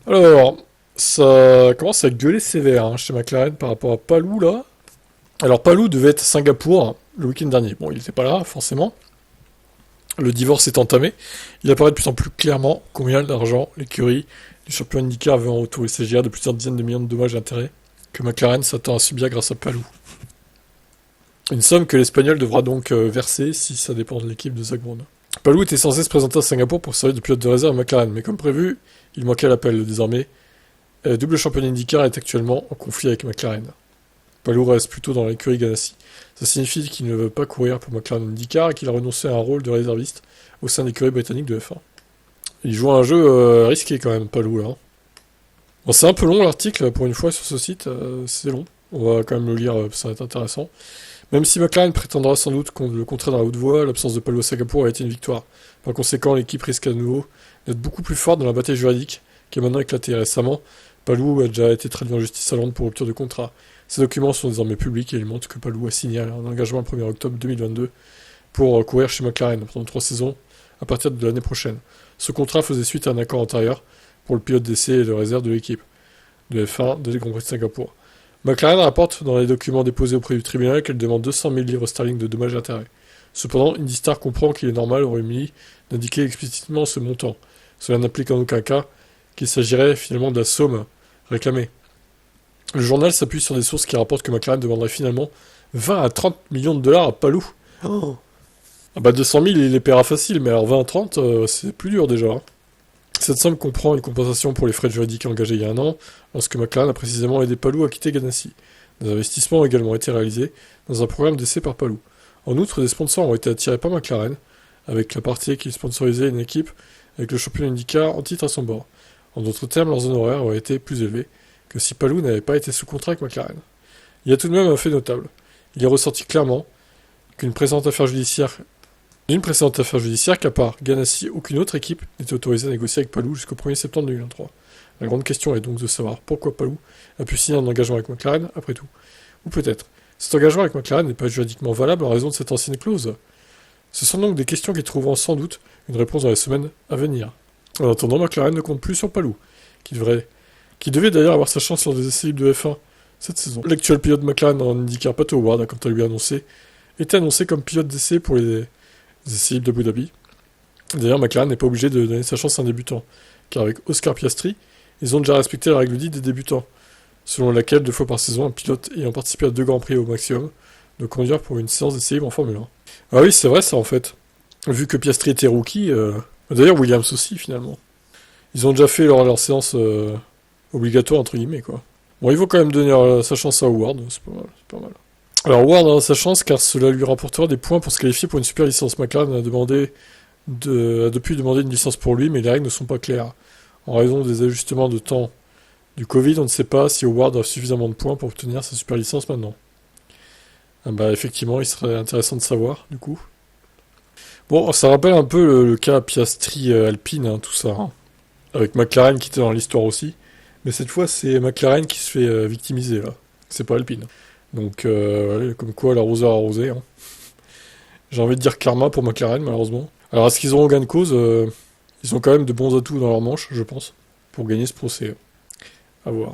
Alors, ça commence à gueuler sévère hein, chez McLaren par rapport à Palou là. Alors Palou devait être à Singapour hein, le week-end dernier. Bon, il n'était pas là, forcément. Le divorce est entamé. Il apparaît de plus en plus clairement combien d'argent l'écurie du champion IndyCar veut en retour. Il s'agira de plusieurs dizaines de millions de dommages et intérêts que McLaren s'attend à subir grâce à Palou. Une somme que l'Espagnol devra donc verser si ça dépend de l'équipe de Zak Brown. Palou était censé se présenter à Singapour pour servir de pilote de réserve à McLaren, mais comme prévu, il manquait à l'appel. Désormais, double champion IndyCar est actuellement en conflit avec McLaren. Palou reste plutôt dans l'écurie Ganassi. Ça signifie qu'il ne veut pas courir pour McLaren IndyCar et qu'il a renoncé à un rôle de réserviste au sein de l'écurie britannique de F1. Il joue un jeu risqué quand même, Palou là. Bon, c'est un peu long l'article pour une fois sur ce site, c'est long. On va quand même le lire, ça va être intéressant. Même si McLaren prétendra sans doute le contraire dans la haute voie, l'absence de Palou à Singapour a été une victoire. Par conséquent, l'équipe risque à nouveau d'être beaucoup plus forte dans la bataille juridique qui est maintenant éclatée. Récemment, Palou a déjà été traduit en justice à Londres pour rupture de contrat. Ces documents sont désormais publics et ils montrent que Palou a signé un engagement le 1er octobre 2022 pour courir chez McLaren pendant 3 saisons à partir de l'année prochaine. Ce contrat faisait suite à un accord antérieur pour le pilote d'essai et de réserve de l'équipe de F1 dès le Grand Prix de Singapour. McLaren rapporte dans les documents déposés auprès du tribunal qu'elle demande 200 000 livres sterling de dommages et intérêts. Cependant, IndyStar comprend qu'il est normal au Royaume-Uni d'indiquer explicitement ce montant. Cela n'implique en aucun cas qu'il s'agirait finalement de la somme réclamée. Le journal s'appuie sur des sources qui rapportent que McLaren demanderait finalement 20 à 30 millions de dollars à Palou. Oh. Ah bah 200 000 il les paiera facile, mais alors 20 à 30 c'est plus dur déjà. Hein. Cette somme comprend une compensation pour les frais juridiques engagés il y a un an, lorsque McLaren a précisément aidé Palou à quitter Ganassi. Des investissements ont également été réalisés dans un programme d'essai par Palou. En outre, des sponsors ont été attirés par McLaren, avec la partie qui sponsorisait une équipe avec le champion IndyCar en titre à son bord. En d'autres termes, leurs honoraires auraient été plus élevés que si Palou n'avait pas été sous contrat avec McLaren. Il y a tout de même un fait notable. Il est ressorti clairement qu'une précédente affaire judiciaire qu'à part Ganassi, aucune autre équipe n'était autorisée à négocier avec Palou jusqu'au 1er septembre 2023. La grande question est donc de savoir pourquoi Palou a pu signer un engagement avec McLaren après tout. Ou peut-être, cet engagement avec McLaren n'est pas juridiquement valable en raison de cette ancienne clause. Ce sont donc des questions qui trouveront sans doute une réponse dans les semaines à venir. En attendant, McLaren ne compte plus sur Palou, qui devait d'ailleurs avoir sa chance sur des essais libres de F1 cette saison. L'actuel pilote McLaren en IndyCar, Pato O'Ward, a quant à lui été annoncé comme pilote d'essai pour les essais libres d'Abu Dhabi. D'ailleurs, McLaren n'est pas obligé de donner sa chance à un débutant, car avec Oscar Piastri, ils ont déjà respecté la règle dite des débutants, selon laquelle 2 fois par saison, un pilote ayant participé à 2 grands prix au maximum doit conduire pour une séance d'essai libre en Formule 1. Ah oui, c'est vrai ça en fait. Vu que Piastri était rookie, d'ailleurs Williams aussi finalement. Ils ont déjà fait leur séance obligatoire entre guillemets quoi. Bon, il faut quand même donner sa chance à Howard, c'est pas mal, c'est pas mal. Alors Howard a sa chance car cela lui rapportera des points pour se qualifier pour une super licence. McLaren a depuis demandé une licence pour lui, mais les règles ne sont pas claires. En raison des ajustements de temps du Covid, on ne sait pas si Howard a suffisamment de points pour obtenir sa super licence maintenant. Ah bah effectivement, il serait intéressant de savoir, du coup. Bon, ça rappelle un peu le cas Piastri Alpine, hein, tout ça. Hein. Avec McLaren qui était dans l'histoire aussi. Mais cette fois, c'est McLaren qui se fait victimiser, là. C'est pas Alpine. Donc, ouais, comme quoi, l'arroseur arrosé. Hein. J'ai envie de dire karma pour McLaren, malheureusement. Alors, est-ce qu'ils auront gain de cause Ils ont quand même de bons atouts dans leur manche, je pense, pour gagner ce procès. À voir.